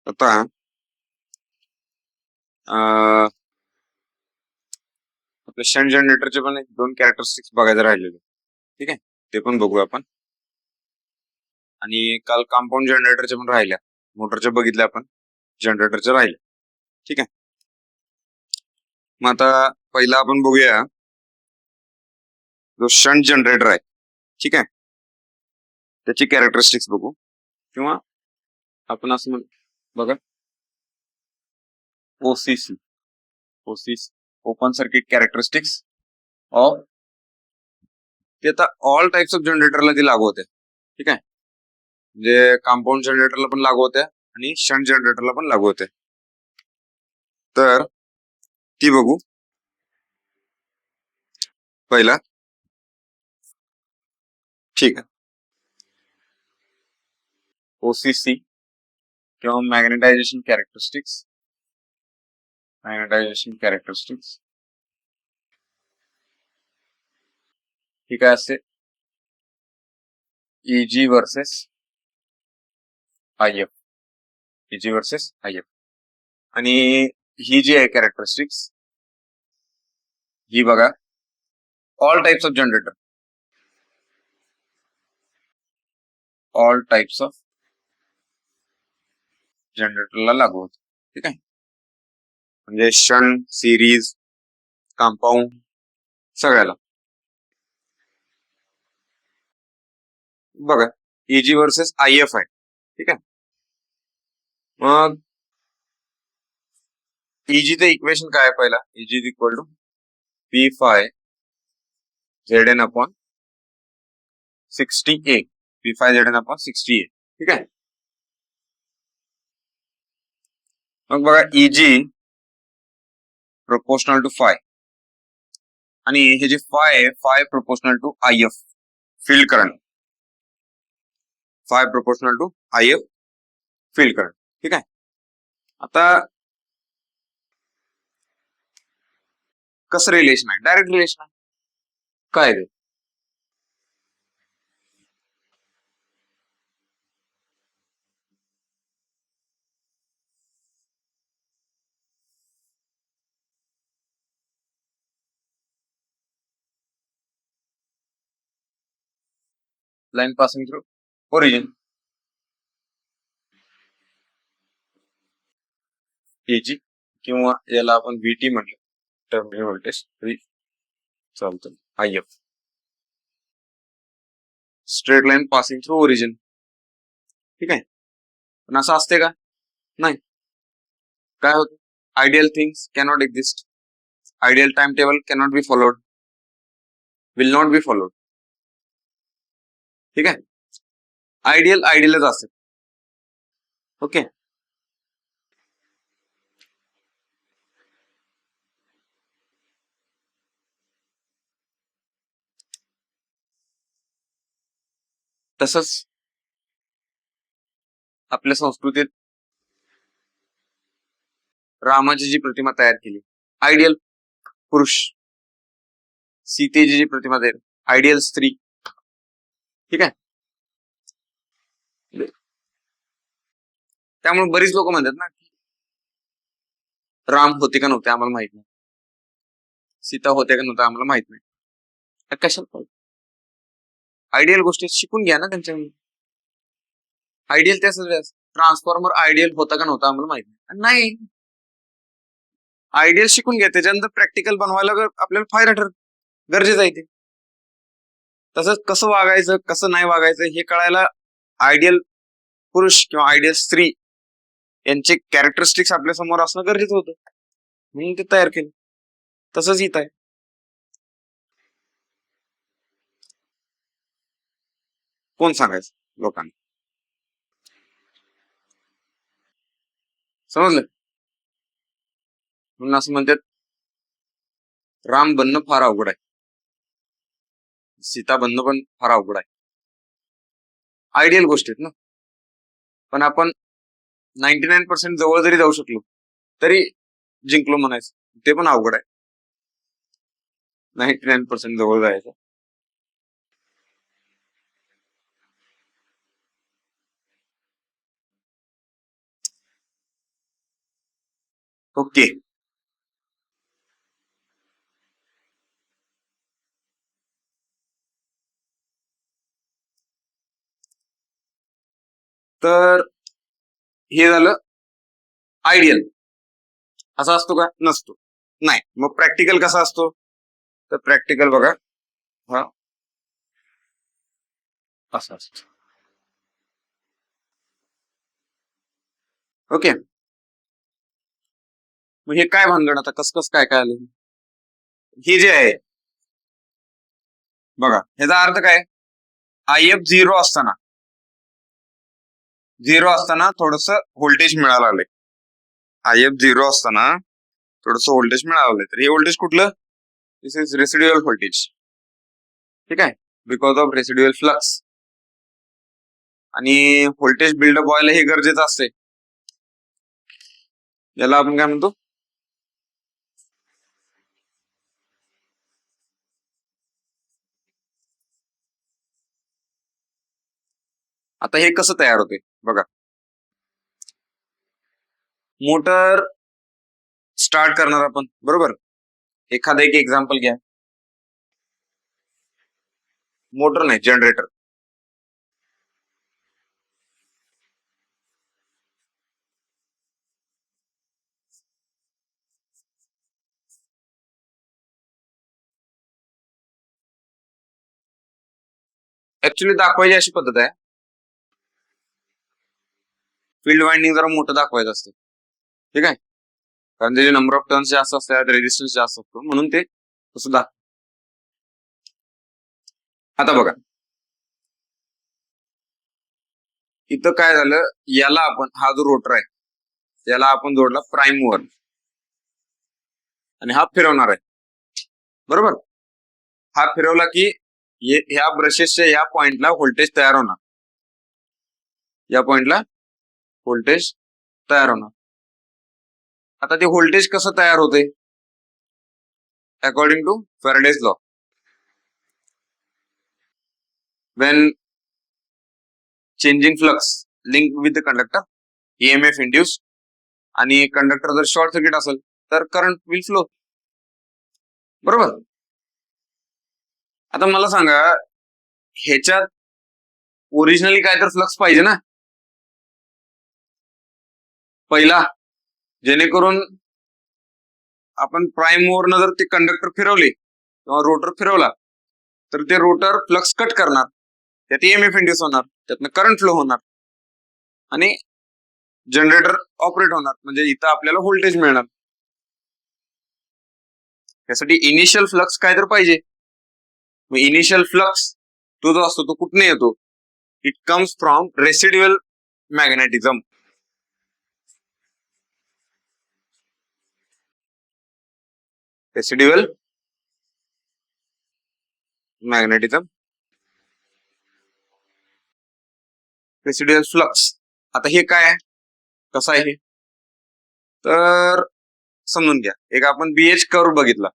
आता आपल्या शंट जनरेटरचे पण एक दोन कॅरेक्टरिस्टिक्स बघायचे राहिलेले. ठीक आहे, ते पण बघू आपण. आणि काल कंपाऊंड जनरेटरचे पण राहिल्या, मोटरच्या बघितल्या आपण, जनरेटरच्या राहिल्या. ठीक आहे, मग आता पहिला आपण बघूया जो शंट जनरेटर आहे. ठीक आहे, त्याची कॅरेक्टरिस्टिक्स बघू, किंवा आपण असं बघा OCC, open circuit characteristics of, ते आता ऑल टाइप्स ऑफ जनरेटरला ती लागू होते. ठीक आहे, म्हणजे कंपाऊंड जनरेटरला पण लागू होत्या आणि शंट जनरेटरला पण लागू होते. तर ती बघू. पहिला, ठीक आहे, ओसीसी किंवा मॅग्नेटायझेशन कॅरेक्टरिस्टिक्स. ठीक आहे, असते इजी वर्सेस आय एफ. आणि ही जी आहे कॅरेक्टरिस्टिक्स, ही बघा ऑल टाइप्स ऑफ जनरेटरला लागू होते. ठीक आहे, म्हणजे शंट, सिरीज, कंपाऊंड, सगळ्याला. बघा इजी वर्सेस आय एफ आहे. ठीक आहे, मग इजीचं इक्वेशन काय आहे? पहिला E is equal to P phi Z N upon 60A. P5 Z N upon 60A. ठीक आहे, मग बघा इजी प्रोपोर्शनल टू फाय, आणि हे जे phi proportional to I F field current. ठीक आहे, आता कसं रिलेशन आहे? डायरेक्ट रिलेशन आहे. काय ते? Line passing through origin, ag, किंवा याला आपण व्हीटी म्हटलं, टर्मिनल व्होल्टेज चालतं, I F. Straight line passing through origin. ठीक आहे, पण असं असते का? नाही. काय होतं? Ideal things cannot exist. Ideal time table cannot be followed, will not be followed. ठीक आहे, आयडियलच असते. ओके, तसंच आपल्या संस्कृतीत रामाची जी प्रतिमा तयार केली, आयडियल पुरुष. सीतेची जी प्रतिमा तयार, आयडियल स्त्री. ठीक आहे, त्यामुळे बरीच लोक म्हणतात ना की राम होते का नव्हते आम्हाला माहित नाही, सीता होते का नव्हतं आम्हाला माहित नाही. कशाला? आयडियल गोष्टी शिकून घ्या ना त्यांच्या. आयडियल त्याच ट्रान्सफॉर्मर आयडियल होता का नव्हता आम्हाला माहित नाही. आयडियल शिकून घ्या, त्याच्यानंतर प्रॅक्टिकल बनवायला आपल्याला फायदा गरजेचं आहे ते. तसंच कसं वागायचं, कसं नाही वागायचं हे कळायला आयडियल पुरुष किंवा आयडियल स्त्री यांचे कॅरेक्टरिस्टिक्स आपल्या समोर असणं गरजेचं होतं, म्हणून ते तयार केलं. तसंच इथं आहे. कोण सांगायचं लोकांना? समजलं? म्हणून असं म्हणतात राम बनणं फार अवघड आहे, सीता बनणं पण फार अवघड आहे. आयडियल गोष्टी आहेत ना, पण आपण 99% जवळ जरी जाऊ शकलो तरी जिंकलो म्हणायचं, ते पण अवघड आहे. 99% जवळ जायचं. ओके. तर हे झालं आयडियल. असा असतो का? नसतो. नाही. मग प्रॅक्टिकल कसा असतो? तर प्रॅक्टिकल बघा हा असा असतो. ओके. मग हे काय भानगड आता? कस काय काय आलं? हे जे आहे बघा, ह्याचा अर्थ काय? IF झिरो असताना थोडस व्होल्टेज मिळालं लागलंय. IF झिरो असताना थोडस व्होल्टेज मिळालं. तर हे व्होल्टेज कुठलं? दिस इज रेसिड्युअल व्होल्टेज. ठीक आहे, बिकॉज ऑफ रेसिड्युअल फ्लक्स. आणि व्होल्टेज बिल्डअप व्हायला हे गरजेचं असते. याला आपण काय म्हणतो? आता हे कसं तयार होते बघा. मोटर स्टार्ट करणार आपण, बरोबर. एखादं एक एक्झाम्पल घ्या. मोटर नाही, जनरेटर. ऍक्च्युली दाखवायची अशी पद्धत आहे, फील्ड वाइंडिंग जरा मोठं दाखवायचं असतं. ठीक आहे, कारण त्याचे नंबर ऑफ टर्न्स जास्त असतात, रेजिस्टन्स जास्त असतो, म्हणून ते तसं दाखव. आता बघा इथं काय झालं, याला आपण, हा जो रोटर आहे याला आपण जोडला प्राइम वर आणि हा फिरवणार आहे, बरोबर. हा फिरवला की ह्या ब्रशेसच्या या पॉइंटला व्होल्टेज तयार होणार. या पॉइंटला व्होल्टेज तयार होणार. आता ते व्होल्टेज कसं तयार होते? According to Faraday's law. when changing flux linked with the conductor, EMF induced, आणि कंडक्टर जर शॉर्ट सर्किट असेल तर करंट विल फ्लो, बरोबर. आता मला सांगा, ह्याच्यात ओरिजिनली काय तर फ्लक्स पाहिजे ना पहिला, जेणेकरून आपण प्राइम मूव्हरनं जर ते कंडक्टर फिरवले किंवा रोटर फिरवला तर ते रोटर फ्लक्स कट करणार, त्यात EMF इंड्यूस होणार, त्यातनं करंट फ्लो होणार आणि जनरेटर ऑपरेट होणार. म्हणजे इथं आपल्याला व्होल्टेज मिळणार. त्यासाठी इनिशियल फ्लक्स काय तर पाहिजे. मग इनिशियल फ्लक्स तो जो असतो तो कुठून येतो? It comes from residual magnetism. Residual magnetism, residual flux. आता हे काय आहे, कसं आहे हे? तर समजून घ्या. एक आपण BH कर्व बघितला,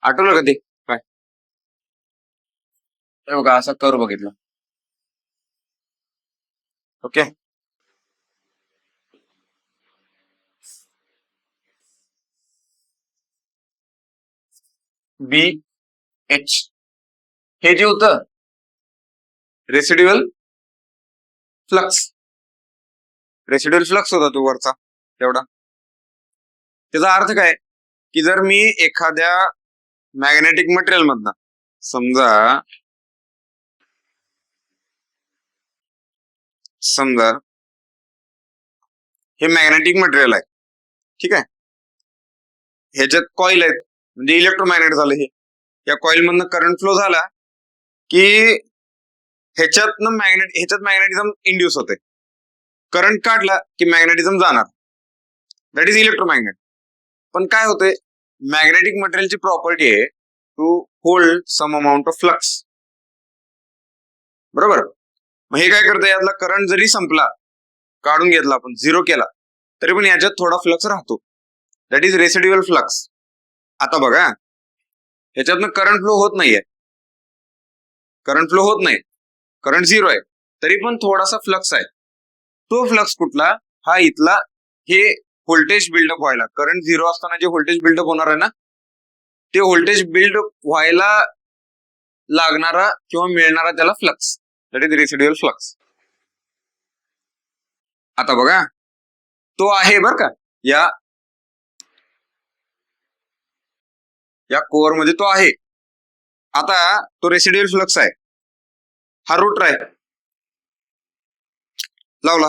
आठवलं का ते काय? बघा असा कर्व बघितला. ओके, BH हे जे होतं रेसिड्युअल फ्लक्स. रेसिड्युअल फ्लक्स होता तो वरचा तेवढा. त्याचा अर्थ काय की जर मी एखाद्या मॅग्नेटिक मटेरियल मधनं, समजा हे मॅग्नेटिक मटेरियल आहे, ठीक आहे. ह्याच्यात कॉईल आहेत, म्हणजे इलेक्ट्रोमॅग्नेट झालं हे. या कॉईल मधनं करंट फ्लो झाला की ह्याच्यात मॅग्नेटिझम इंड्यूस होते. करंट काढला की मॅग्नेटिझम जाणार, दॅट इज इलेक्ट्रोमॅग्नेट. पण काय होते, मॅग्नेटिक मटेरियलची प्रॉपर्टी आहे to hold some amount of flux, बरोबर. मग हे काय करतं, यातला करंट जरी संपला, काढून घेतला आपण, झिरो केला, तरी पण याच्यात थोडा फ्लक्स राहतो, दॅट इज रेसिड्युअल फ्लक्स. आता बघा ह्याच्यातनं करंट फ्लो होत नाहीये, करंट झिरो आहे, तरी पण थोडासा फ्लक्स आहे. तो फ्लक्स कुठला? हा इथला, हे व्होल्टेज बिल्डअप व्हायला, करंट झिरो असताना जे व्होल्टेज बिल्डअप होणार आहे ना, ते व्होल्टेज बिल्डअप व्हायला लागणारा किंवा मिळणारा त्याला flux, that is residual flux. आता बघा, तो आहे बर का, या कोअर मध्ये तो आहे. आता तो रेसिड्युअल फ्लक्स आहे, हा रोटर आहे, लावला,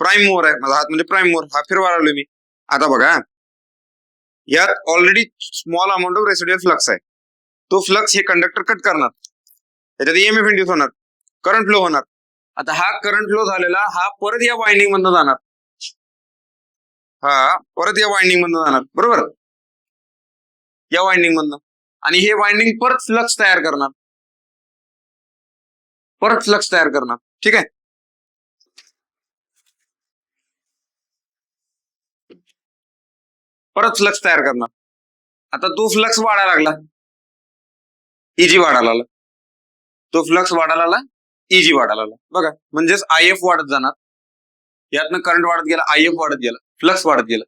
प्राइम मूव्हर आहे, माझा हात म्हणजे प्राइम मूव्हर, हा फिरवा लागलोय मी. आता बघा, यात already small amount of residual flux आहे. तो फ्लक्स हे कंडक्टर कट करणार, त्याच्यात ईएमएफ इंड्यूस होणार, करंट फ्लो होणार. आता हा करंट फ्लो झालेला हा परत या वाइंडिंग मधनं जाणार, हा परत या वाइंडिंग मधनं जाणार, बरोबर, या वाइंडिंग मधनं, आणि हे वाइंडिंग परत फ्लक्स तयार करणार, परत फ्लक्स तयार करणार. ठीक आहे, परत फ्लक्स तयार करणार. आता तो फ्लक्स वाढायला लागला, इजी वाढायला लागला, तो फ्लक्स वाढायला लागला, इजी वाढायला लागला. बघा, म्हणजेच आय एफ वाढत जाणार, यातनं करंट वाढत गेला, आय एफ वाढत गेला, फ्लक्स वाढत गेला,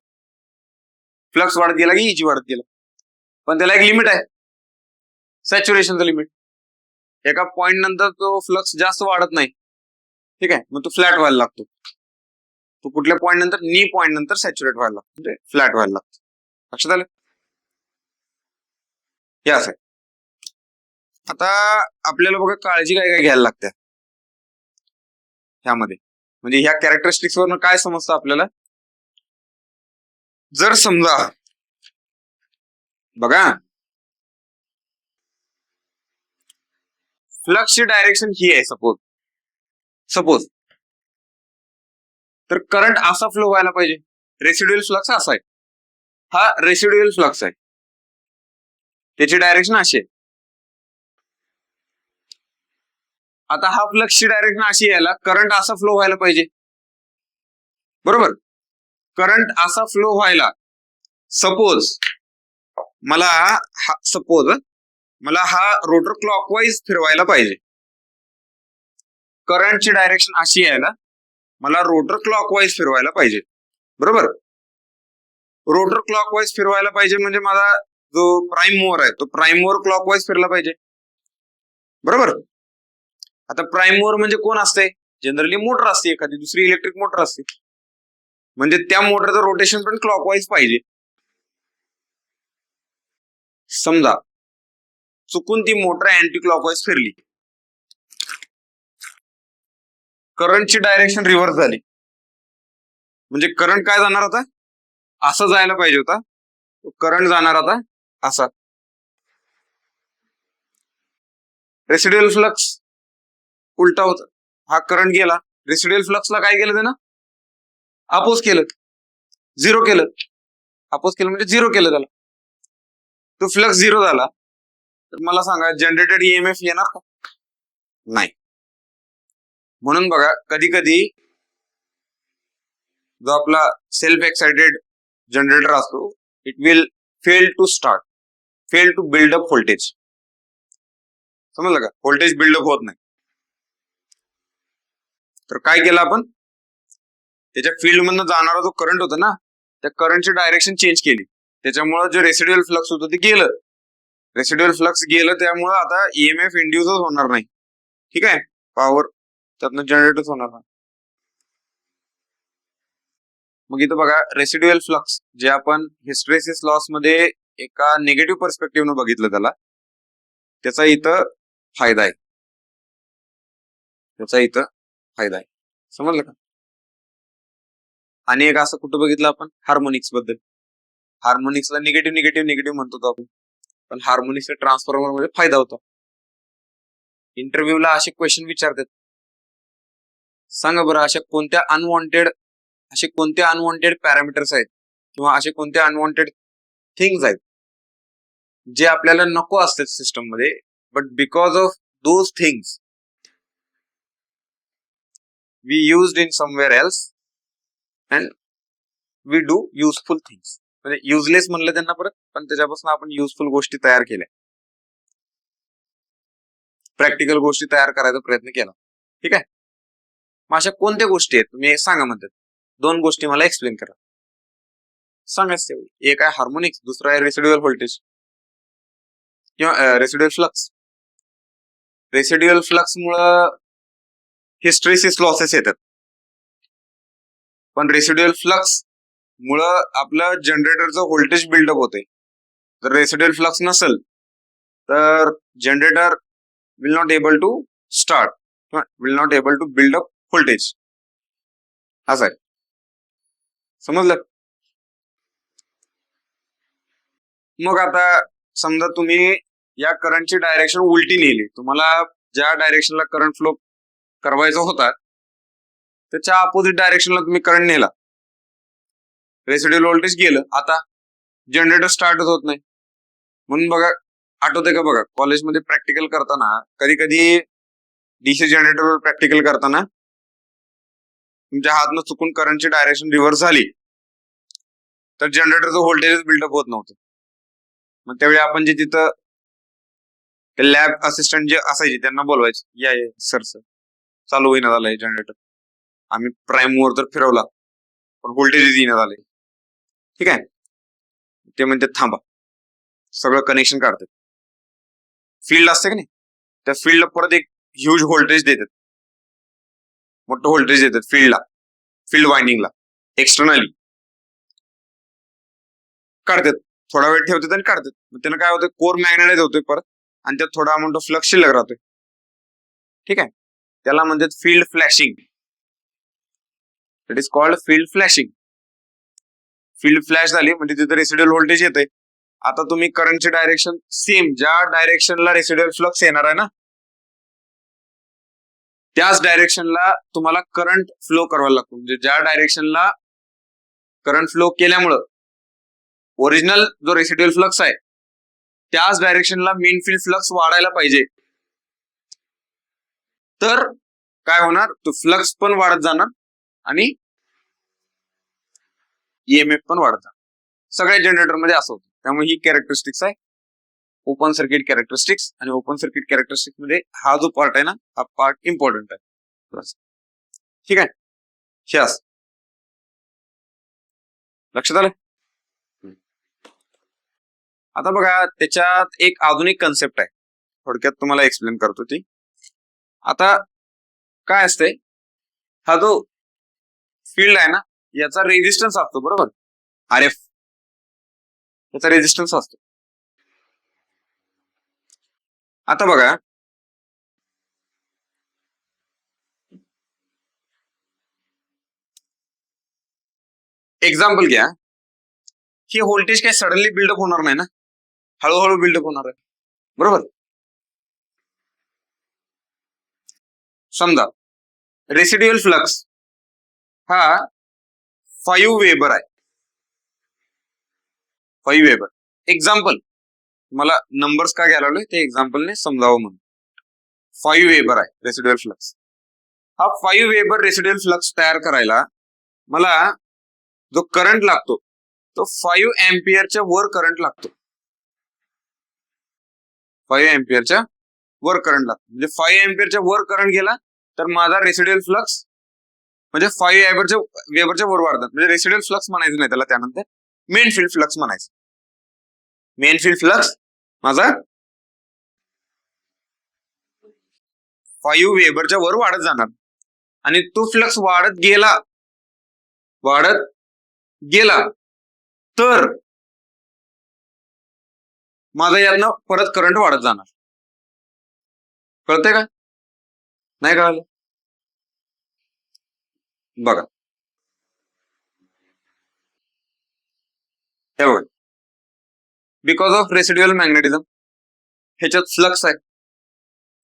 फ्लक्स वाढत गेला की इजी वाढत गेला. पण त्याला एक लिमिट आहे, सॅच्युरेशनचं लिमिट. एका पॉइंट नंतर तो फ्लक्स जास्त वाढत नाही. ठीक आहे, मग तो फ्लॅट व्हायला लागतो. तो कुठल्या पॉइंट नंतर, नी पॉइंट नंतर सॅच्युरेट व्हायला लागतो, म्हणजे फ्लॅट व्हायला लागतो. लक्षात आलं? हे असं आहे. आता आपल्याला बघा काळजी काय काय घ्यायला लागते ह्यामध्ये, म्हणजे ह्या कॅरेक्टरिस्टिक्स वरून काय समजतं आपल्याला. जर समजा बघा, फ्लक्सची डायरेक्शन ही आहे, सपोज तर करंट असा फ्लो व्हायला पाहिजे, रेसिड्युअल फ्लक्स असा आहे, हा रेसिड्युअल फ्लक्स आहे, त्याची डायरेक्शन अशी आहे. आता हा फ्लक्सची डायरेक्शन अशी यायला, करंट असा फ्लो व्हायला पाहिजे, बरोबर, करंट असा फ्लो व्हायला, सपोज मला हा रोटर क्लॉकवाईज फिरवायला पाहिजे, करंटची डायरेक्शन अशी यायला, मला रोटर क्लॉकवाईज फिरवायला पाहिजे, बरोबर. रोटर क्लॉकवाईज फिरवायला पाहिजे म्हणजे माझा जो प्राइम मूव्हर आहे तो प्राइम मूव्हर क्लॉकवाईज फिरला पाहिजे, बरोबर. आता प्राइम मूव्हर म्हणजे कोण असते, जनरली मोटर असते, एखादी दुसरी इलेक्ट्रिक मोटर असते, म्हणजे त्या मोटरचं रोटेशन पण क्लॉकवाईज पाहिजे. समजा चुकून ती मोटर अँटी क्लॉकवाईज फिरली, करंटची डायरेक्शन रिव्हर्स झाली, म्हणजे करंट काय जाणार आता, असं जायला पाहिजे होता, करंट जाणार आता असा. रेसिड्युअल फ्लक्स उलटा होता, हा करंट गेला, रेसिड्युअल फ्लक्सला काय केलं त्यानं, अपोज केलं, झिरो केलं, अपोज केलं म्हणजे झिरो केलं त्याला. तो फ्लक्स झिरो झाला तर मला सांगा जनरेटेड ईएमएफ येणार का, नाही. म्हणून बघा, कधी कधी जो आपला सेल्फ एक्साइटेड जनरेटर असतो, it will fail to build up voltage. समजलं का, व्होल्टेज बिल्डअप होत नाही. तर काय केलं आपण, त्याच्या फील्ड मधनं जाणारा जो करंट होता ना, त्या करंटची डायरेक्शन चेंज केली, त्याच्यामुळे जे रेसिड्युअल फ्लक्स होतं ते गेलं, रेसिड्युअल फ्लक्स गेलं, त्यामुळे आता ईएमएफ इंड्यूसच होणार नाही. ठीक आहे, पॉवर त्यातनं जनरेटच होणार नाही. मग इथं बघा, रेसिड्युअल फ्लक्स जे आपण हिस्टेरेसिस लॉस मध्ये एका निगेटिव्ह पर्स्पेक्टिव्हनं बघितलं, त्याचा इथं फायदा आहे, समजलं का. आणि एक असं कुठं बघितलं आपण, हार्मोनिक्स बद्दल. हार्मोनिक्सला निगेटिव्ह म्हणतो आपण, पण हार्मोनिक्सच्या ट्रान्सफॉर्मर मध्ये फायदा होता. इंटरव्ह्यूला असे क्वेश्चन विचारतात, सांगा बरं, असे कोणत्या अनवॉन्टेड पॅरामीटर्स आहेत किंवा असे कोणते अनवॉन्टेड थिंग्स आहेत जे आपल्याला नको असतात सिस्टम मध्ये, but because of those things we used in somewhere else and we do useful things. म्हणजे युजलेस म्हणलं त्यांना परत, पण त्याच्यापासून आपण युजफुल गोष्टी तयार केल्या, प्रॅक्टिकल गोष्टी तयार करायचा प्रयत्न केला. ठीक आहे, मग अशा कोणत्या गोष्टी आहेत तुम्ही सांगा म्हणतात, 2 गोष्टी मला एक्सप्लेन करा. सांगायचं तेवढं. एक आहे हार्मोनिक्स, दुसरा आहे रेसिड्युअल व्होल्टेज किंवा रेसिड्युअल फ्लक्स. रेसिड्युअल फ्लक्स मुळे हिस्ट्रेसिस लॉसेस येतात, पण रेसिड्युअल फ्लक्स मुळे आपलं जनरेटरचं व्होल्टेज बिल्डअप होते. जर रेसिड्युअल फ्लक्स नसेल तर generator will not able to start, will not able to build up voltage. असं आहे, समजलं. मग आता समजा तुम्ही या करंटची डायरेक्शन उलटी नेली, तुम्हाला ज्या डायरेक्शनला करंट फ्लो करवायचा होता त्याच्या अपोजिट डायरेक्शनला तुम्ही करंट नेला, रेसिड्युअल व्होल्टेज गेलं. आता जनरेटर स्टार्टच होत नाही. म्हणून बघा, आठवते का बघा कॉलेजमध्ये प्रॅक्टिकल करताना, कधी कधी डीसी जनरेटरवर प्रॅक्टिकल करताना तुमच्या हातनं चुकून करंटची डायरेक्शन रिव्हर्स झाली तर जनरेटरचं व्होल्टेज बिल्डअप होत नव्हतं. मग त्यावेळी आपण जे तिथं लॅब असिस्टंट जे असायचे त्यांना बोलवायचे, या सर चालू होईना झालंय जनरेटर, आम्ही प्राईम वर तर फिरवला पण व्होल्टेज येईना झालंय. ठीक आहे, ते म्हणते थांबा, सगळं कनेक्शन काढतात, फील्ड असते का नाही त्या फील्डला परत एक ह्यूज व्होल्टेज देतात, मोठं व्होल्टेज देतात फील्डला, फील्ड वाइंडिंगला एक्सटर्नली काढतात. थोडा वेळ ठेवतात आणि काढतात. मग त्यानं काय होतं, कोर मॅग्नेटाइज होतोय परत आणि त्यात थोडा अमाऊंट ऑफ फ्लक्स शिल्लक राहतोय. ठीक आहे, त्याला म्हणतात field flashing. It is called field flashing. Field flash झाली म्हणजे तिथे रेसिड्युअल व्होल्टेज येते. आता तुम्ही करंटची डायरेक्शन सेम ज्या डायरेक्शनला रेसिड्युअल फ्लक्स येणार आहे ना त्याच डायरेक्शनला तुम्हाला करंट फ्लो करायला लागतो. म्हणजे ज्या डायरेक्शनला करंट फ्लो केल्यामुळं ओरिजिनल जो रेसिड्युअल फ्लक्स आहे त्याच डायरेक्शनला मेन फील्ड फ्लक्स वाढायला पाहिजे. तर काय होणार, तो फ्लक्स पण वाढत जाणार आणि ईएमएफ पण वाढत जाणार. सगळ्या जनरेटर मध्ये असं होतं. त्यामुळे ही कॅरेक्टरिस्टिक्स आहे ओपन सर्किट कॅरेक्टरिस्टिक्स. आणि ओपन सर्किट कॅरेक्टरिस्टिक्स मध्ये हा जो पार्ट आहे ना, हा पार्ट इम्पॉर्टंट आहे. ठीक आहे, शेस लक्षात आलं. आता बघा, त्याच्यात एक आधुनिक कन्सेप्ट आहे, थोडक्यात तुम्हाला एक्सप्लेन करतो ती. आता काय असते, हा जो फील्ड आहे ना याचा रेजिस्टन्स असतो, बरोबर, आर एफ, याचा रेजिस्टन्स असतो. आता बघा, एक्झाम्पल घ्या, हे व्होल्टेज काय सडनली बिल्डअप होणार नाही ना, हळूहळू बिल्डअप होणार आहे, बरोबर. समजा रेसिड्युअल फ्लक्स हा 5 वेबर आहे, 5 वेबर. एक्झाम्पल, मला नंबर्स का घ्यायला लागलोय ते एक्झाम्पलने समजावं म्हणून. 5 वेबर आहे रेसिड्युअल फ्लक्स. हा 5 वेबर रेसिड्युअल फ्लक्स तयार करायला मला जो करंट लागतो तो 5 एम्पियरच्या वर करंट लागतो. 5 एम्पियरच्या वर करंट लागतो. म्हणजे 5 एम्पियरच्या वर करंट गेला तर माझा रेसिड्युअल फ्लक्स म्हणजे 5 वेबरच्या वर वाढतात. म्हणजे रेसिड्युअल फ्लक्स म्हणायचं नाही त्याला, त्यानंतर मेन फील्ड फ्लक्स म्हणायचं. मेन फील्ड फ्लक्स माझा 5 वेबरच्या वर वाढत जाणार आणि तो फ्लक्स वाढत गेला तर माझा यातनं परत करंट वाढत जाणार. कळतंय का, नाही कळालं? बघा, हे बघा, बिकॉज ऑफ रेसिड्युअल मॅग्नेटिझम ह्याच्यात फ्लक्स आहे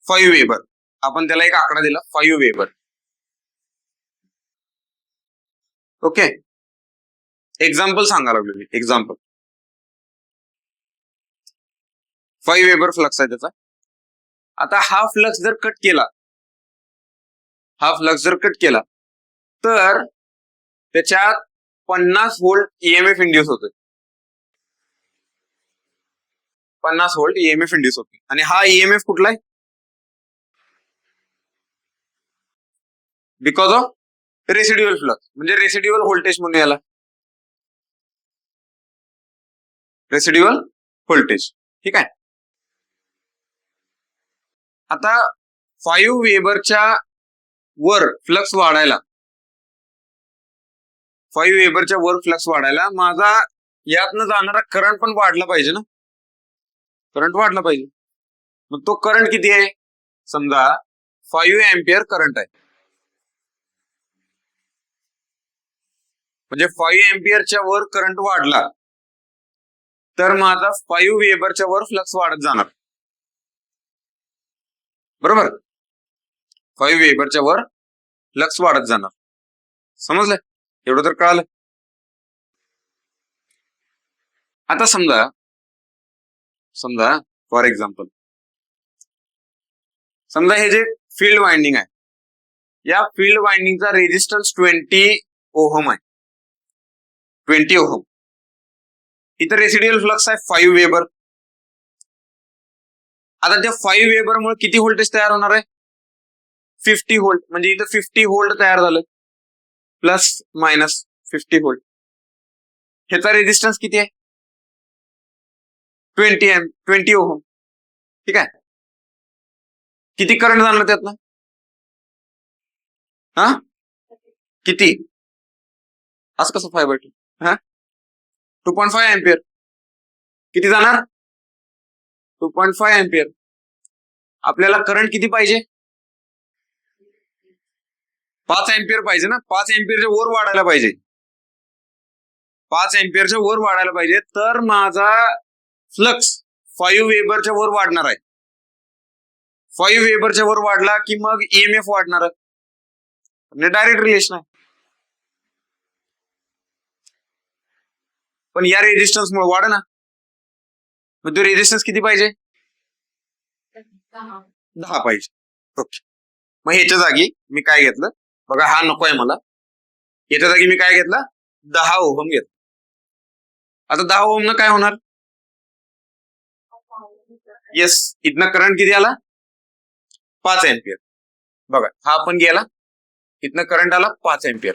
5 वेबर. आपण त्याला एक आकडा दिला 5 वेबर. ओके, एक्झाम्पल सांगा लागलो मी. एक्झाम्पल 5 वेबर फ्लक्स आहे त्याचा. आता हा फ्लक्स जर कट केला तर त्याच्यात 50 व्होल्ट ईएमएफ इंड्यूस होतोय. 50 व्होल्ट ईएमएफ इंड्यूस होते. आणि हा ईएमएफ कुठला आहे, बिकॉज ऑफ रेसिड्युअल फ्लक्स, म्हणजे रेसिड्युअल व्होल्टेज म्हणून याला. Residual voltage. ठीक आहे. आता 5 वेबरच्या वर फ्लक्स वाढायला, 5 वेबरच्या वर फ्लक्स वाढायला माझा यातनं जाणारा करंट पण वाढला पाहिजे ना. करंट वाढला पाहिजे. मग तो करंट किती आहे? समजा 5 एम्पियर करंट आहे. म्हणजे 5 एम्पियरच्या वर करंट वाढला तर माझा 5 वेबरच्या वर फ्लक्स वाढत जाणार. बरोबर. 5 वेबरच्या वर फ्लक्स वाढत जाणार. समजलं? एवढं तर कळालं. आता समजा फॉर एक्झाम्पल, समजा हे जे फील्ड वाइंडिंग आहे, या फील्ड वाइंडिंगचा रेजिस्टन्स 20 ओहम आहे. 20 ओहम. इथं रेसिड्युअल फ्लक्स आहे 5 वेबर. आता त्या 5 वेबर मुळे किती व्होल्टेज तयार होणार आहे? 50 व्होल्ट. म्हणजे इथं 50 व्होल्ट तयार झालं, प्लस मायनस 50 व्होल्ट. ह्याचा रेजिस्टन्स किती आहे? 20 ओहम. ठीक आहे. किती करंट जाणार त्यातनं? हा, किती? असं कसं 5/2? हा, 2.5 एम्पियर. किती जाणार? 2.5 एम्पियर. आपल्याला करंट किती पाहिजे? 5 एम्पियर पाहिजे ना. 5 एम्पियरच्या वर वाढायला पाहिजे. 5 एम्पियरच्या वर वाढायला पाहिजे तर माझा फ्लक्स 5 वेबरच्या वर वाढणार आहे. 5 वेबरच्या वर वाढला की मग ईएमएफ वाढणार आहे. म्हणजे डायरेक्ट रिलेशन आहे. पण या रेजिस्टन्स मुळे वाढ ना. मग तो रेजिस्टन्स किती पाहिजे? 10 पाहिजे. ओके. मग ह्याच्या जागी मी काय घेतलं बघा, हा नको आहे मला. याच्या जागी मी काय घेतला? 10 ओहम घेतला. आता 10 ओहम न काय होणार? येस, इथनं करंट किती आला? 5 एम्पियर. बघा, हा पण गेला. इथनं करंट आला 5 एम्पियर.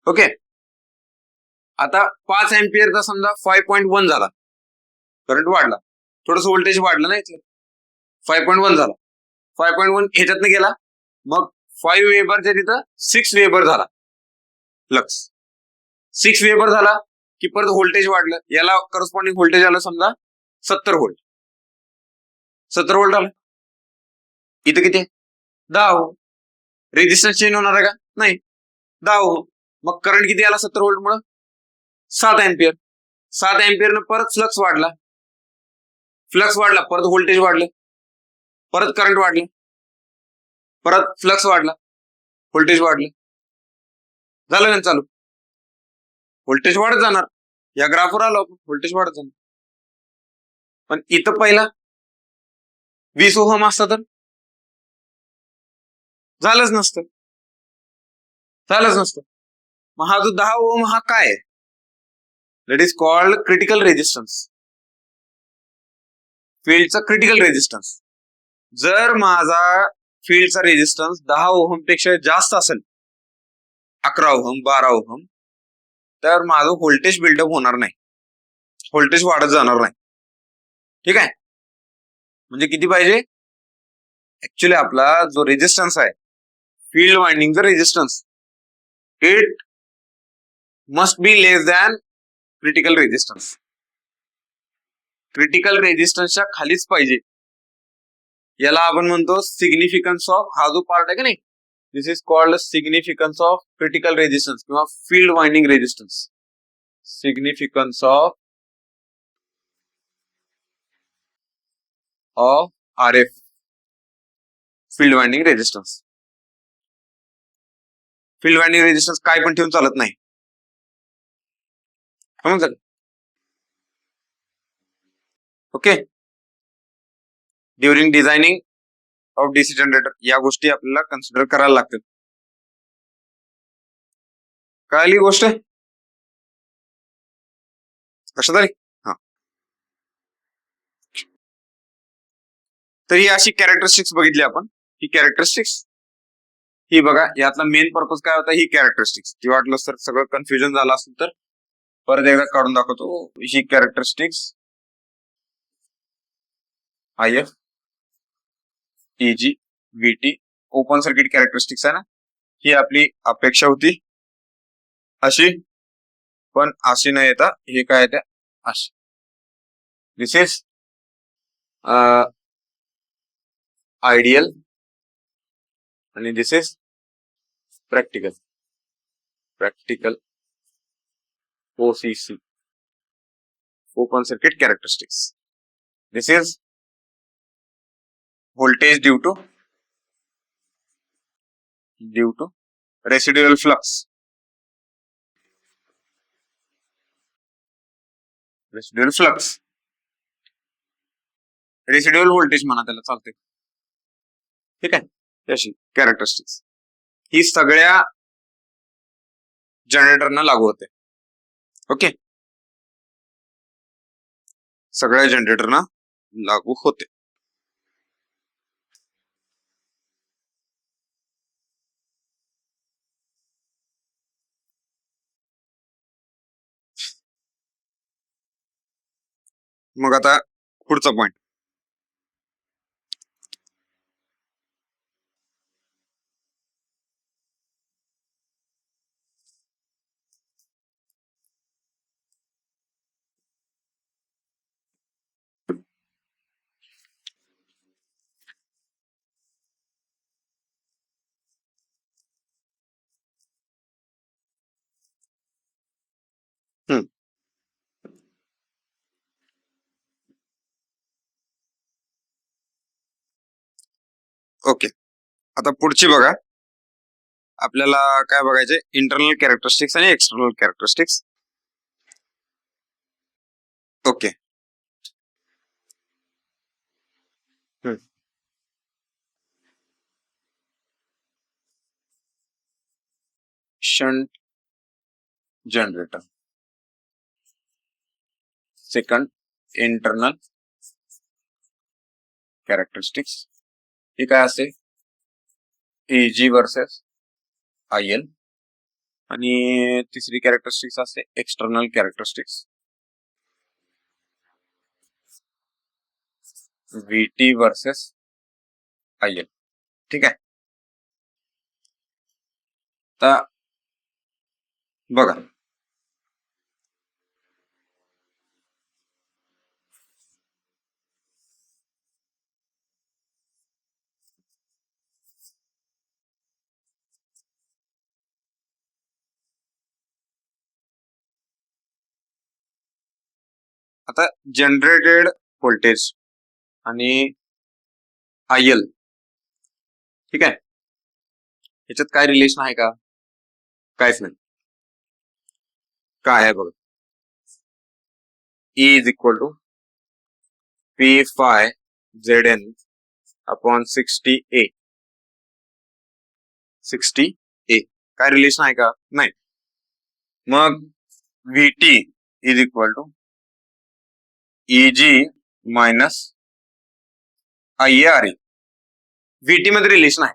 ओके. आता 5 एम्पियरचा समजा 5.1 झाला, करंट वाढला, थोडस व्होल्टेज वाढलं ना इथलं, 5.1 झाला. 5.1 ह्याच्यातनं गेला, मग 5 वेबरच्या तिथं 6 वेबर झाला फ्लक्स. 6 वेबर झाला की परत व्होल्टेज वाढलं. याला करस्पॉन्डिंग व्होल्टेज आलं समजा 70 व्होल्ट. 70 व्होल्ट आलं. इथं किती? 10 ओहम. रेजिस्टन्स चेंज होणार आहे का? नाही. 10 ओहम. मग करंट किती आला 70 व्होल्ट मुळे? 7 एम्पियर. 7 एम्पियरनं परत फ्लक्स वाढला. फ्लक्स वाढला, परत व्होल्टेज वाढलं, परत करंट वाढलं, परत फ्लक्स वाढला, व्होल्टेज वाढलं. झालं ना चालू? व्होल्टेज वाढत जाणार. या ग्राफवर आलो आपण, व्होल्टेज वाढत जाणार. पण इथं पहिला 20 ओहम असतं तर झालंच नसतं. मग हा जो 10 ओहम हा काय आहे? That is called critical resistance. फील्डचा critical resistance. जर माझा फील्डचा रेजिस्टन्स 10 ओहम पेक्षा जास्त असेल, 11 ओहम, 12 ओहम, तर माझं व्होल्टेज बिल्डअप होणार नाही, व्होल्टेज वाढत जाणार नाही. ठीक आहे. म्हणजे किती पाहिजे? ऍक्च्युली आपला जो रेजिस्टन्स आहे, फील्ड वाइंडिंगचा resistance, it must be less than critical resistance. Critical रेजिस्टन्सच्या खालीच पाहिजे. याला आपण म्हणतो सिग्निफिकन्स ऑफ, हा जो पार्ट आहे का नाही, this is called significance of critical resistance किंवा field winding resistance. Significance of RF, field winding resistance. Field winding resistance काय पण ठेवून चालत नाही. समजलं? Okay. During designing of DC generator या गोष्टी आपल्याला कन्सिडर करायला लागतात. कळली गोष्ट? लक्षात आली? हा. तर ही अशी कॅरेक्टरिस्टिक्स बघितली आपण. ही कॅरेक्टरिस्टिक्स, ही बघा, यातला मेन पर्पज काय होता? ही कॅरेक्टरिस्टिक्स. जी वाटलं तर सगळं कन्फ्युजन झालं असेल तर परत एकदा काढून दाखवतो. ही characteristics IF, EG, VT open circuit characteristics आहे ना, ही आपली अपेक्षा होती अशी, पण अशी न येता हे काय येते अशी. दिस इज आयडियल आणि this is practical. OCC, open circuit characteristics. This is voltage due to residual flux. Residual voltage म्हणा त्याला, चालते. ठीक आहे, त्याची कॅरेक्टरिस्टिक्स ही सगळ्या जनरेटरना लागू होते. ओके, सगळ्या जनरेटरना लागू होते. मग आता पुढचा पॉइंट. ओके, आता पुढची बघा. आपल्याला काय बघायचे, इंटरनल कॅरेक्टरिस्टिक्स आणि external characteristics. Okay, shunt generator. Second, internal characteristics. हे काय असते, EG वर्सेस IL. आणि तिसरी कॅरेक्टरिस्टिक्स असते external characteristics, VT versus IL. ठीक आहे, आता बघा. आता जनरेटेड व्होल्टेज आणि IL, ठीक आहे, ह्याच्यात काय रिलेशन आहे का? काहीच नाही. काय आहे बघा, E is equal to P phi ZN upon 60A. काय रिलेशन आहे का? नाही. मग VT is equal to EG minus IARE. VT मध्ये रिलेशन आहे,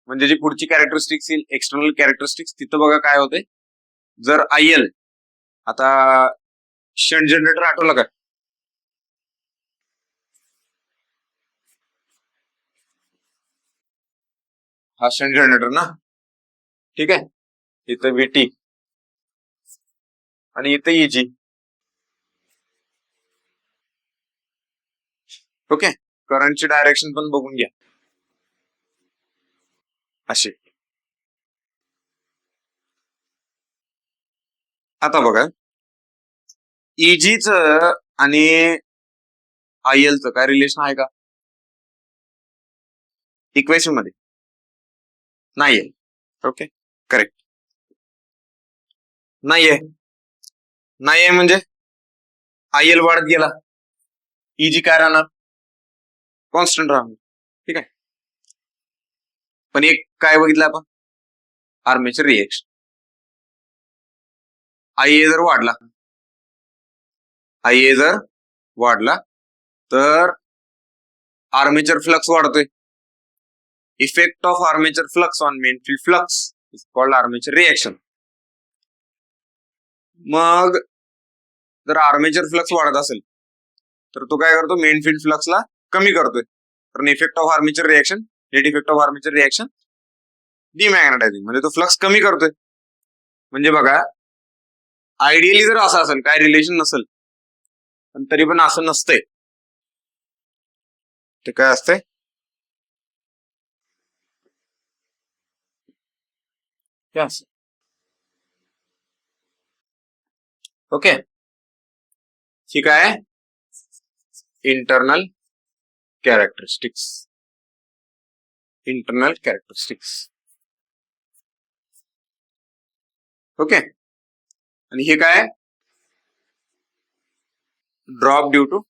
म्हणजे जी पुढची कॅरेक्टरिस्टिक्स येईल एक्सटर्नल कॅरेक्टरिस्टिक्स, तिथं बघा काय होते. जर IL, आता शंट जनरेटर आठवलं का? हा शंट जनरेटर ना, ठीक आहे. इथं VT आणि इथं EG. ओके, करंटची डायरेक्शन पण बघून घ्या अशी. आता बघा, EGच आणि ILचं काय रिलेशन आहे का इक्वेशन मध्ये? नाहीये. ओके, करेक्ट, नाहीये. म्हणजे IL वाढत गेला, EG काय राहणार? कॉन्स्टंट राहणार. ठीक आहे, पण एक काय बघितलं आपण, आर्मेचर रिएक्शन. IA जर वाढला तर आर्मेचर फ्लक्स वाढतोय. Effect of armature flux on main field flux is called armature reaction. मग जर आर्मेचर फ्लक्स वाढत असेल तर तो काय करतो, मेन फील्ड फ्लक्सला कमी करतोय. कारण effect of armature reaction, net effect of armature reaction demagnetising, म्हणजे तो फ्लक्स कमी करतोय. म्हणजे बघा, आयडियली जर असं असेल, काय रिलेशन नसेल, पण तरी पण असं नसतंय. ते काय असतंय, ओके. ठीक आहे, internal characteristics. Internal characteristics, okay. आणि हे काय, drop due to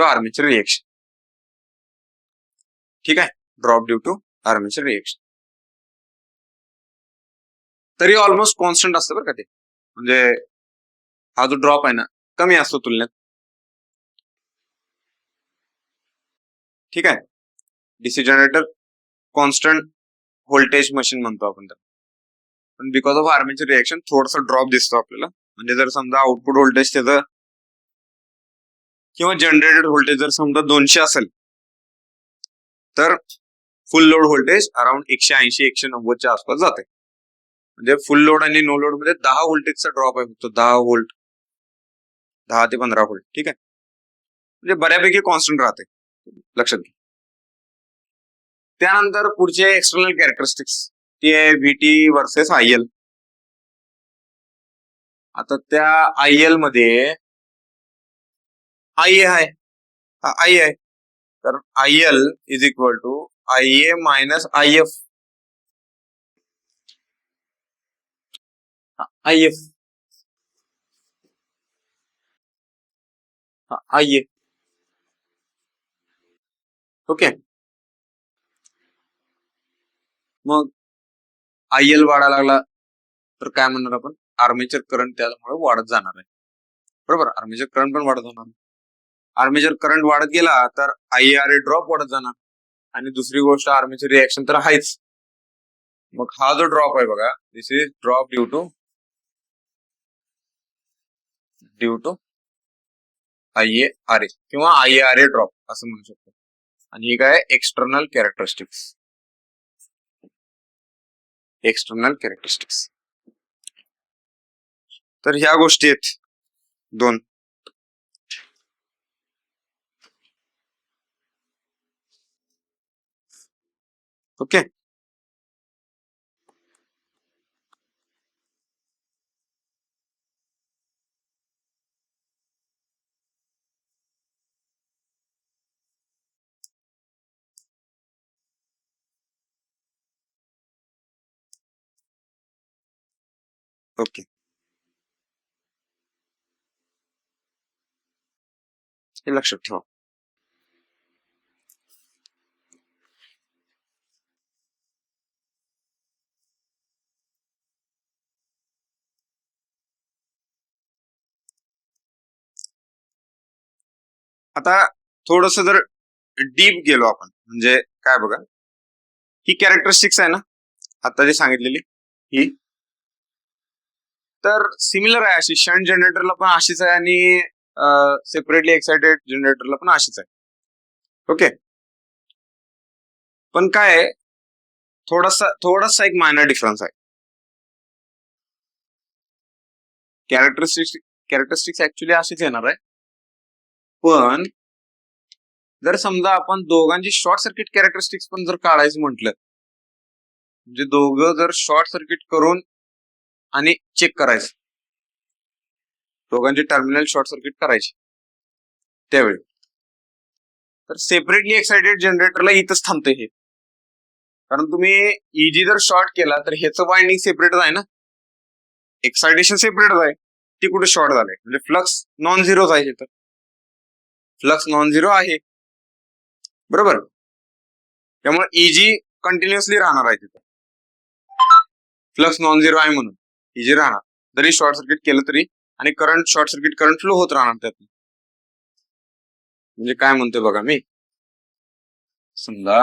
armature reaction. ठीक आहे, drop due to armature reaction. तरी ऑलमोस्ट कॉन्स्टंट असतं बरं का ते, म्हणजे हा जो ड्रॉप आहे ना, कमी असतो तुलनेत. ठीक आहे, DC generator constant voltage machine म्हणतो आपण त्याला, पण बिकॉज ऑफ आर्मेचर रिएक्शन थोडासा ड्रॉप दिसतो आपल्याला. म्हणजे जर समजा आउटपुट व्होल्टेज त्याचं किंवा जनरेटेड व्होल्टेज जर समजा 200 असेल, तर फुल लोड व्होल्टेज अराउंड 180-190च्या आसपास जाते. म्हणजे फुल लोड आणि नो लोड मध्ये 10 व्होल्टेजचा ड्रॉप आहे, फक्त 10 व्होल्ट, 10 ते 15 व्होल्ट. ठीक आहे, म्हणजे बऱ्यापैकी कॉन्स्टंट राहते, लक्षात घ्या. त्यानंतर पुढचे एक्सटर्नल कॅरेक्टरिस्टिक्स, ती आहे व्हीटी वर्सेस आयएल. आता त्या आयएल मध्ये आय आहे, आय आहे, तर IL is equal to IA minus IF. IF, IA, okay. मग आयएल वाढायला लागला तर काय म्हणणार आपण, आर्मेचर करंट त्यामुळे वाढत जाणार आहे, बरोबर. आर्मेचर करंट पण वाढत जाणार. आर्मेचर करंट वाढत गेला तर आयआरए ड्रॉप वाढत जाणार. आणि दुसरी गोष्ट, आर्मेचर रिएक्शन तर आहेच. मग हा जो ड्रॉप आहे बघा, दिस इज ड्रॉप ड्यू टू आयएआरए किंवा आयआरए ड्रॉप असं म्हणू शकतो. आणि हे काय, एक्सटर्नल कॅरेक्टरिस्टिक्स. एक्सटर्नल कॅरेक्टरिस्टिक्स, तर ह्या गोष्टी आहेत दोन. ओके, ओके, हे लक्षात ठेवा. आता थोडस जर डीप गेलो आपण, म्हणजे काय बघा, ही कॅरेक्टरिस्टिक्स आहे ना आता जी सांगितलेली, ही तर सिमिलर आहे अशी. शंट जनरेटरला पण अशीच आहे आणि सेपरेटली एक्साइटेड जनरेटरला पण अशीच आहे, ओके. पण काय आहे, थोडासा एक मायनर डिफरन्स आहे. कॅरेक्टरिस्टिक्स ऍक्च्युली अशीच येणार आहे, पण जर समजा आपण दोघांची शॉर्ट सर्किट कॅरेक्टरिस्टिक्स पण जर काढायचं म्हटलं, म्हणजे दोघं जर शॉर्ट सर्किट करून आणि चेक करायचं, दोघांचे टर्मिनल शॉर्ट सर्किट करायचे त्यावेळी, तर सेपरेटली एक्साइटेड जनरेटरला इथंच थांबते हे. कारण तुम्ही इजी जर शॉर्ट केला तर ह्याचं वाइंडिंग सेपरेट आहे ना, एक्साइटेशन सेपरेट आहे, ती कुठे शॉर्ट झालंय, म्हणजे फ्लक्स नॉन झिरोच आहे, तर फ्लक्स नॉन झिरो आहे, बरोबर. त्यामुळे इजी कंटिन्युअसली राहणार आहे तिथं, फ्लक्स नॉन झिरो आहे म्हणून इजी राहणार, जरी शॉर्ट सर्किट केलं तरी. आणि current, short circuit current flow होत राहणार त्यात. म्हणजे काय म्हणतोय बघा मी, समजा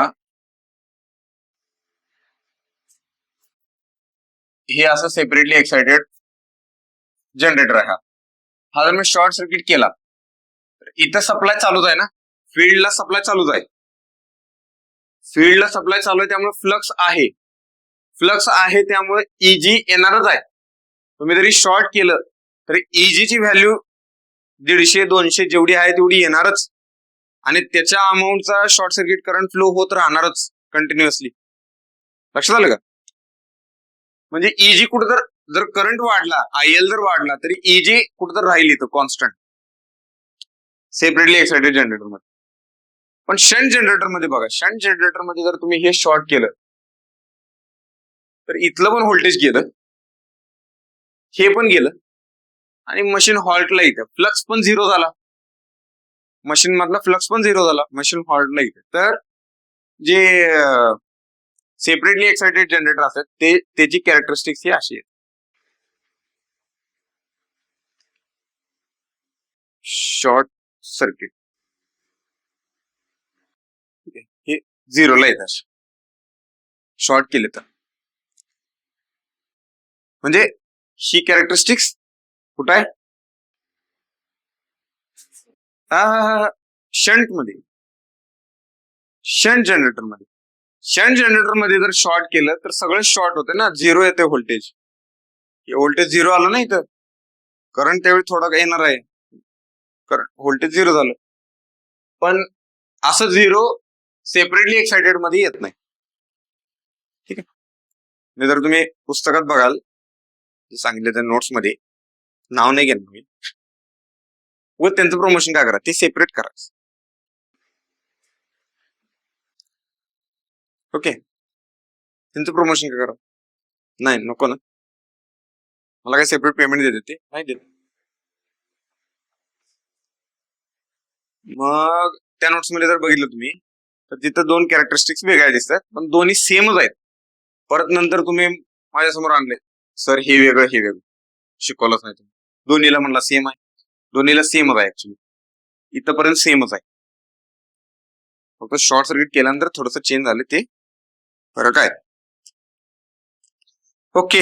हे असं सेपरेटली एक्साइटेड जनरेटर आहे. हा जर मी शॉर्ट सर्किट केला तर इथं सप्लाय चालूच आहे ना, फील्डला सप्लाय चालूच आहे. फील्डला सप्लाय चालू आहे त्यामुळे फ्लक्स आहे त्यामुळे इजी येणारच आहे. तुम्ही जरी शॉर्ट केलं तरी इजीची व्हॅल्यू 150-200 जेवढी आहे तेवढी येणारच आणि त्याच्या अमाऊंटचा शॉर्ट सर्किट करंट फ्लो होत राहणारच कंटिन्युअसली. लक्षात आलं का? म्हणजे इजी कुठं जर करंट वाढला, IL जर वाढला तरी इजी कुठं तर राहील इथं कॉन्स्टंट सेपरेटली एक्साइटेड जनरेटर मध्ये. पण शंट जनरेटर मध्ये बघा, शंट जनरेटर मध्ये जर तुम्ही हे शॉर्ट केलं तर इथलं पण व्होल्टेज गेलं, हे पण गेलं आणि मशीन हॉल्टला इथं फ्लक्स पण झिरो झाला, मशीन मधला फ्लक्स पण झिरो झाला, मशीन हॉल्टला इथं. तर जे सेपरेटली एक्साइटेड जनरेटर असतात त्याची कॅरेक्टरिस्टिक्स ही अशी आहे. शॉर्ट सर्किट हे झिरोला येतात शॉर्ट केले तर. म्हणजे ही कॅरेक्टरिस्टिक्स कुठं आहे? शंट मध्ये, शंट जनरेटर मध्ये. शंट जनरेटर मध्ये जर शॉर्ट केलं तर सगळं शॉर्ट होते ना, झिरो येते व्होल्टेज. व्होल्टेज झिरो आलं ना इथं, करंट त्यावेळी थोडा येणार आहे, करंट व्होल्टेज झिरो झालं. पण असं झिरो सेपरेटली एक्साइटेड मध्ये येत नाही. ठीक आहे. जर तुम्ही पुस्तकात बघाल सांगितलं त्या नोट्स मध्ये, नाव नाही घेणार मी, व त्यांचं प्रमोशन काय करा, ते सेपरेट करा. ओके, त्यांचं प्रमोशन काय करा. नाही नको ना, मला काय सेपरेट पेमेंट देते ते नाही देत. मग त्या नोट्स मध्ये जर बघितलं तुम्ही तर तिथं दोन कॅरेक्टरिस्टिक्स वेगळ्या दिसतात पण दोन्ही सेमच आहेत. परत नंतर तुम्ही माझ्यासमोर आणले, सर हे वेगळं हे वेगळं, शिकवलंच नाही तुम्ही. दोन्हीला म्हणला सेम आहे, दोन्हीला सेमच आहे ऍक्च्युली, इथपर्यंत सेमच आहे. फक्त शॉर्ट सर्किट केल्यानंतर थोडंसं चेंज झाले, ते फरक आहे. ओके,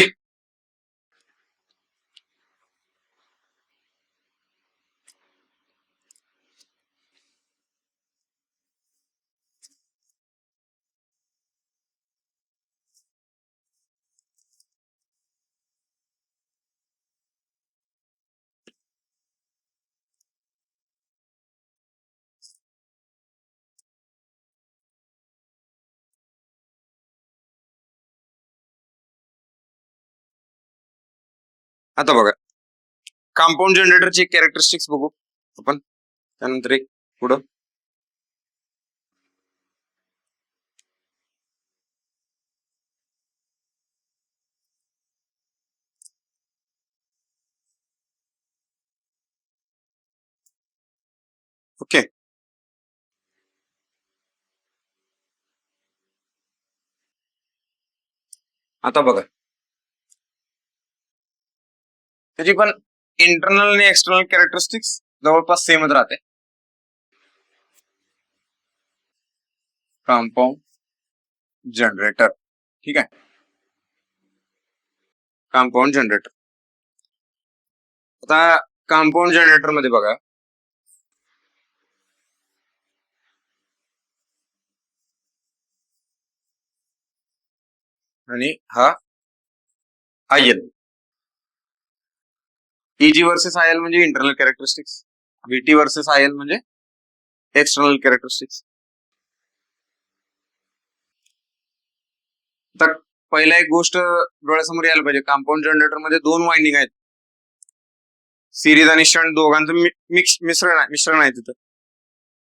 आता बघा कंपाऊंड जनरेटरची कॅरेक्टरिस्टिक्स बघू आपण, त्यानंतर एक पुढं. ओके, आता बघा त्याची पण इंटरनल आणि एक्सटर्नल कॅरेक्टरिस्टिक्स जवळपास सेमच राहते. कंपाऊंड जनरेटर, ठीक आहे, कंपाऊंड जनरेटर. आता कंपाऊंड जनरेटर मध्ये बघा आणि हा IL, EG वर्सेस IL म्हणजे internal characteristics, VT versus IL म्हणजे एक्सटर्नल कॅरेक्टरिस्टिक्स. तर पहिला एक गोष्ट डोळ्यासमोर यायला पाहिजे, कंपाऊंड जनरेटर मध्ये दोन वाइंडिंग आहेत, सिरीज आणि शंट दोघांचं मिश्रण आहे तिथं.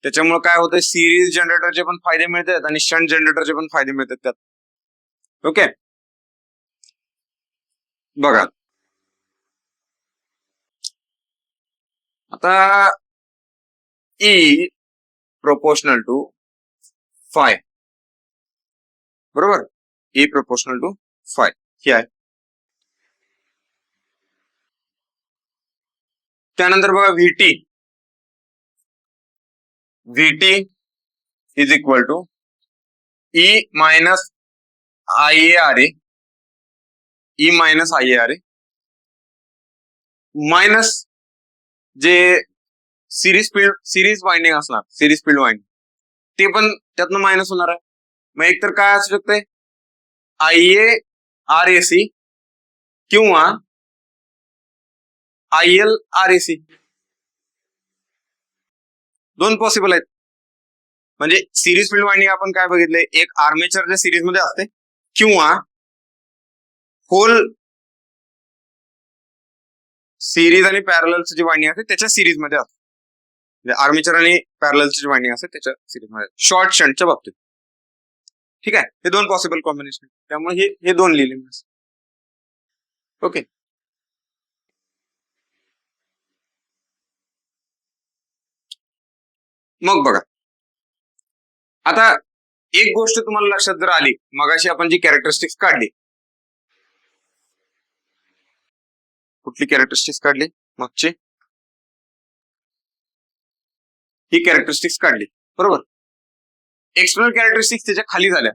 त्याच्यामुळे काय होतं, सिरीज जनरेटरचे पण फायदे मिळतात आणि शंट जनरेटरचे पण फायदे मिळतात त्यात. ओके, बघा आता E प्रोपोर्शनल टू फाय, बरोबर, E प्रोपोर्शनल टू फाय हे आहे. त्यानंतर बघा VT is equal to E minus I A R A, E minus I A R A minus जे सिरीज वाइंडिंग असणार, सिरीज फील्ड वाइंडिंग, ते पण त्यातनं मायनस होणार आहे. मग एकतर काय असू शकते, I A R A C किंवा I L R A C, दोन पॉसिबल आहेत. म्हणजे सिरीज फील्ड वाइंडिंग आपण काय बघितले, एक आर्मेचरच्या सिरीज मध्ये असते किंवा होल सिरीज आणि पॅरललची जी वाइंडिंग असते त्याच्या सिरीज मध्ये असते. म्हणजे आर्मेचर आणि पॅरललची जी वाइंडिंग असते त्याच्या सिरीज मध्ये, शॉर्ट शंटच्या बाबतीत. ठीक आहे, हे दोन पॉसिबल कॉम्बिनेशन, त्यामुळे हे दोन लिहिले मी. ओके, मग बघा आता एक गोष्ट तुम्हाला लक्षात जर आली, मगाशी आपण जी कॅरेक्टरिस्टिक्स काढली, कुठली कॅरेक्टरिस्टिक्स काढली मागची, ही कॅरेक्टरिस्टिक्स काढली बरोबर. एक्सटर्नल कॅरेक्टरिस्टिक्स त्याच्या खाली झाल्या,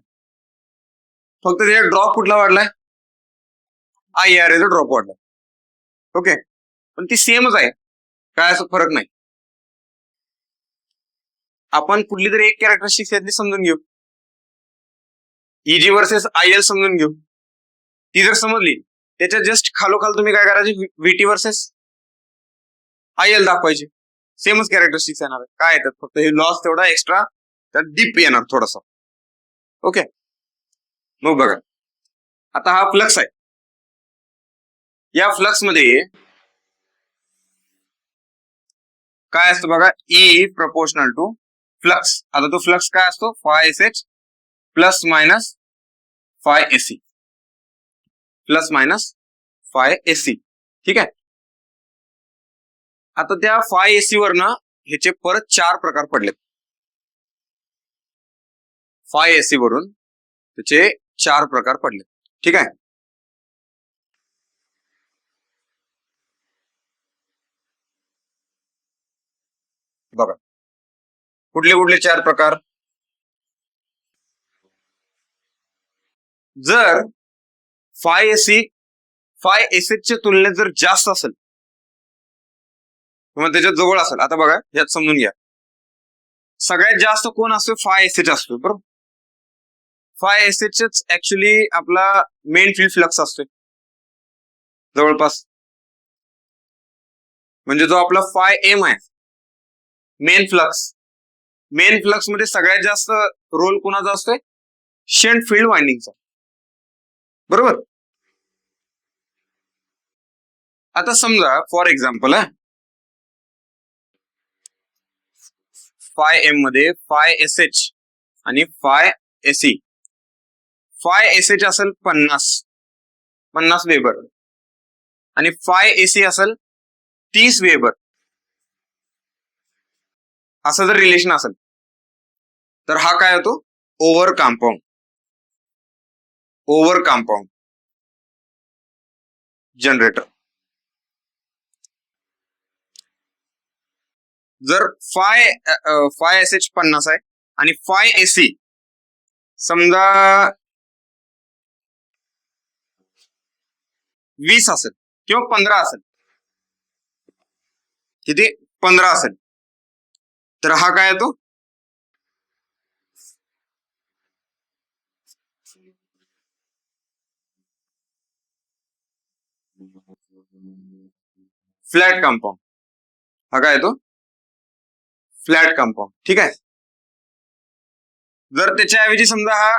फक्त त्याचा ड्रॉप कुठला वाढलाय, आय आर एचा ड्रॉप वाढला. ओके, पण ती सेमच आहे, काय असं फरक नाही. आपण कुठली तरी एक कॅरेक्टरिस्टिक्स यातली समजून घेऊ, इजी वर्सेस आय एल समजून घेऊ. ती जर समजली, त्याच्या जस्ट खालोखाल तुम्ही काय करायचे, व्हीटी वर्सेस आय एल दाखवायचे. सेमच कॅरेक्टरिस्टिक्स येणार आहे, काय येतात फक्त हे लॉस तेवढा एक्स्ट्रा त्यात डीप येणार थोडासा. ओके, मग बघा आता हा फ्लक्स आहे, या फ्लक्स मध्ये काय असतं बघा, ई प्रपोर्शनल टू फ्लक्स. आता तो फ्लक्स काय असतो, five S H plus minus five AC, plus minus five AC. ठीक आहे, आता त्या फाय एसी वरनं ह्याचे परत 4 प्रकार पडलेत. फाय एसी वरून त्याचे 4 प्रकार पडले. ठीक आहे, बघा कुठले कुठले 4 प्रकार. जर फाय एस च्या तुलनेत जर जास्त असेल किंवा त्याच्या जवळ असेल, आता बघा यात समजून घ्या, सगळ्यात जास्त कोण असतो, फाय एस एच असतो बरोबर. फाय एस एच ऍक्च्युली आपला मेन फील्ड फ्लक्स असतोय जवळपास. म्हणजे जो आपला फाय एम आहे, मेन फ्लक्स मध्ये सगळ्यात जास्त रोल कोणाचा असतोय, शंट फील्ड वाइंडिंगचा बरोबर. आता समजा फॉर एक्झाम्पल फाय एम मध्ये फाय एस एच आणि five AC. Five S H असेल 50 वेबर आणि फाय एसी असेल 30 वेबर. असं जर रिलेशन असेल तर हा काय होतो, ओव्हर कंपाऊंड जनरेटर. जर फाय एस एच 50 आहे आणि फाय एसी समजा 20 असेल किंवा 15 असेल, किती 15 असेल, तर हा काय येतो, फ्लॅट कंपाऊंड. हा काय येतो, फ्लॅट कंपाऊंड. ठीक आहे, जर त्याच्याऐवजी समजा हा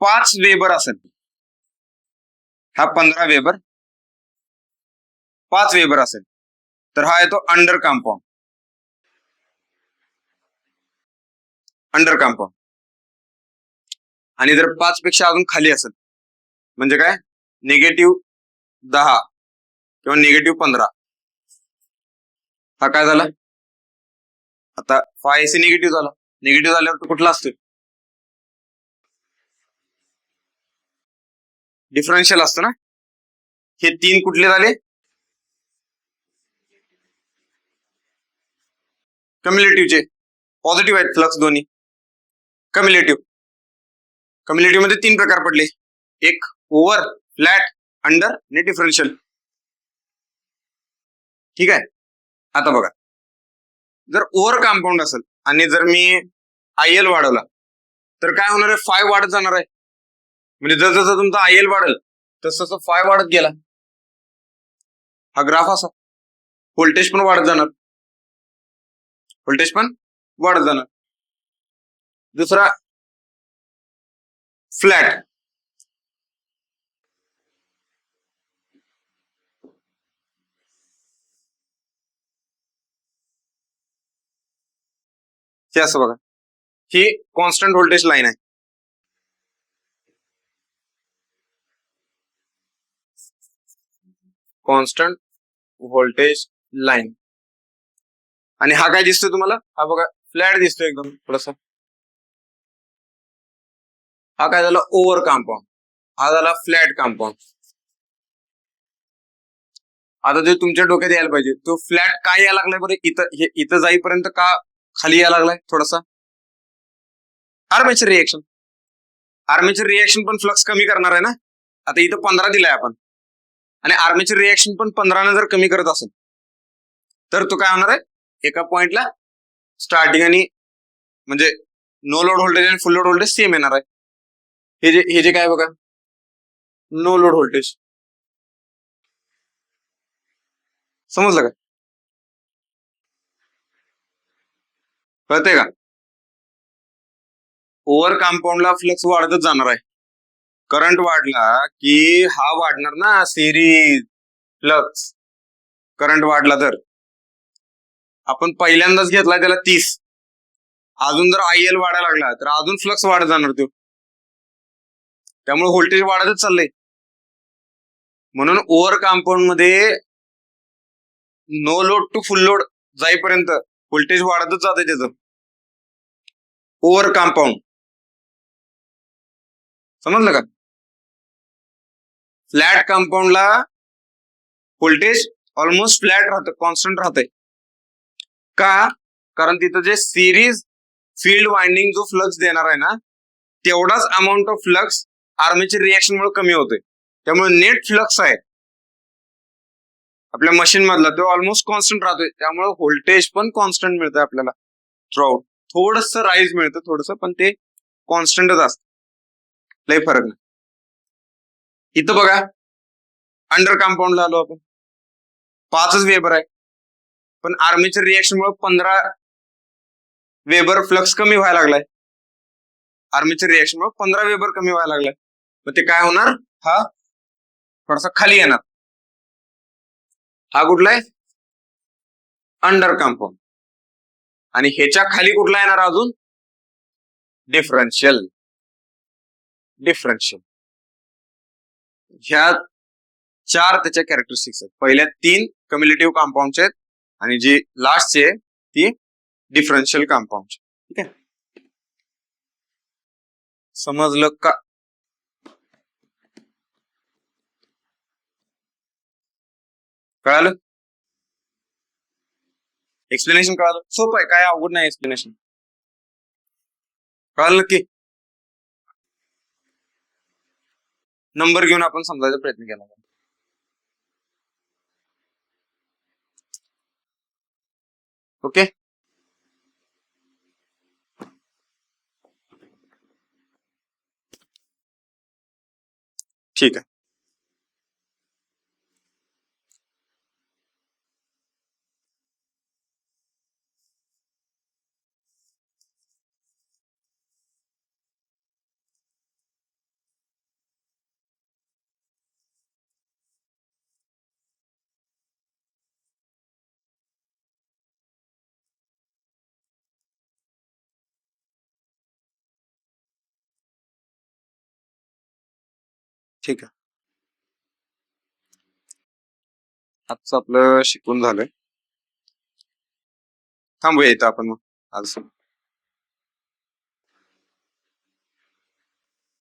5 वेबर असेल, हा 15 वेबर 5 वेबर असेल, तर हा येतो अंडर कंपाऊंड. आणि जर 5 पेक्षा अजून खाली असेल म्हणजे काय, -10 किंवा -15, हा काय झाला, आता फाय एसी निगेटिव्ह झाला. निगेटिव्ह झाल्यावर तो कुठला असतोय, डिफरन्शियल असतो ना. हे 3 कुठले झाले, कम्युलेटिव्हचे. पॉझिटिव्ह आहेत फ्लक्स दोन्ही, कम्युलेटिव्ह. कम्युनिटी मध्ये 3 प्रकार पडले, एक ओव्हर, फ्लॅट, अंडर आणि डिफरन्शियल. ठीक आहे. आता बघा, जर ओव्हर कंपाऊंड असेल आणि जर मी आयएल वाढवला तर काय होणार आहे, फाय वाढत जाणार आहे. म्हणजे जसं तुमचा आयएल वाढेल तसं फाय वाढत गेला. हा ग्राफ असा, व्होल्टेज पण वाढत जाणार, व्होल्टेज पण वाढत जाणार. दुसरा फ्लॅट, हे असं बघा, ही कॉन्स्टंट व्होल्टेज लाईन आहे. Constant voltage line. आणि हा काय दिसतोय तुम्हाला, हा बघा फ्लॅट दिसतोय एकदम थोडासा. हा काय झाला, ओव्हर कंपाऊंड, हा झाला फ्लॅट कंपाऊंड. आता जे तुमच्या डोक्यात यायला पाहिजे, तो फ्लॅट काय यायला लागलाय बरं, इथं जाईपर्यंत का खाली यायला लागलाय थोडासा, आर्मेचर रिएक्शन. आर्मेचर रिएक्शन पण फ्लक्स कमी करणार आहे ना. आता इथं 15 दिलाय आपण, आणि आर्मेचर रिएक्शन पण 15 जर कमी करत असेल तर तो काय होणार आहे, एका पॉइंटला स्टार्टिंग आणि म्हणजे नो लोड व्होल्टेज आणि फुल लोड व्होल्टेज सेम येणार आहे. हे जे काय बघा, नो लोड व्होल्टेज, समजलं का, कळतंय का. ओव्हर कंपाऊंडला फ्लक्स वाढतच जाणार आहे. करंट वाढला की हा वाढणार ना, सिरीज फ्लक्स. करंट वाढला तर आपण पहिल्यांदाच घेतला त्याला 30, अजून जर आयएल वाढायला लागला तर अजून फ्लक्स वाढत जाणार तो, त्यामुळे व्होल्टेज वाढतच चाललंय. म्हणून ओव्हर कंपाऊंड मध्ये no load to full load जाईपर्यंत व्होल्टेज वाढतच जाते त्याचं, ओव्हर कंपाऊंड. समजलं का. फ्लॅट कंपाऊंडला व्होल्टेज ऑलमोस्ट फ्लॅट राहतं, कॉन्स्टंट राहतंय. का, कारण तिथं जे सिरीज फील्ड वाइंडिंग जो फ्लक्स देणार आहे ना, तेवढाच amount of flux armature reaction मुळे कमी होतोय. त्यामुळे नेट फ्लक्स आहे आपल्या मशीन मधला तो ऑलमोस्ट कॉन्स्टंट राहतोय. त्यामुळे व्होल्टेज पण कॉन्स्टंट मिळतं आपल्याला थ्रूआउट. थोडस राईज मिळतं थोडस, पण ते कॉन्स्टंटच असतं, लय फरक नाही. इथं बघा, अंडर कंपाऊंडला आलो आपण, 5च वेबर आहे, पण आर्मेचर रिएक्शन मुळे 15 वेबर फ्लक्स कमी व्हायला लागलाय. आर्मेचर रिएक्शन मुळे 15 वेबर कमी व्हायला लागलाय. मग ते काय होणार, हा थोडासा खाली येणार. हा कुठला आहे, अंडर कंपाऊंड. आणि ह्याच्या खाली कुठला येणार अजून, डिफरन्शियल. डिफरन्शियल. ह्या 4 त्याच्या कॅरेक्टरिस्टिक्स आहेत. पहिल्या 3 कम्युलेटिव्ह कंपाऊंडचे आहेत आणि जी लास्टची आहे ती डिफरन्शियल कंपाऊंडची. ठीक आहे, समजलं का. कळालं, एक्सप्लेनेशन कळालं, सोपं आहे, काय अवघड नाही एक्सप्लेनेशन. कळालं नक्की. नंबर घेऊन आपण समजायचा प्रयत्न केला. ओके, ठीक आहे. ठीक आहे, आजचं आपलं शिकून झालंय. थांबूया इथं आपण मग आज.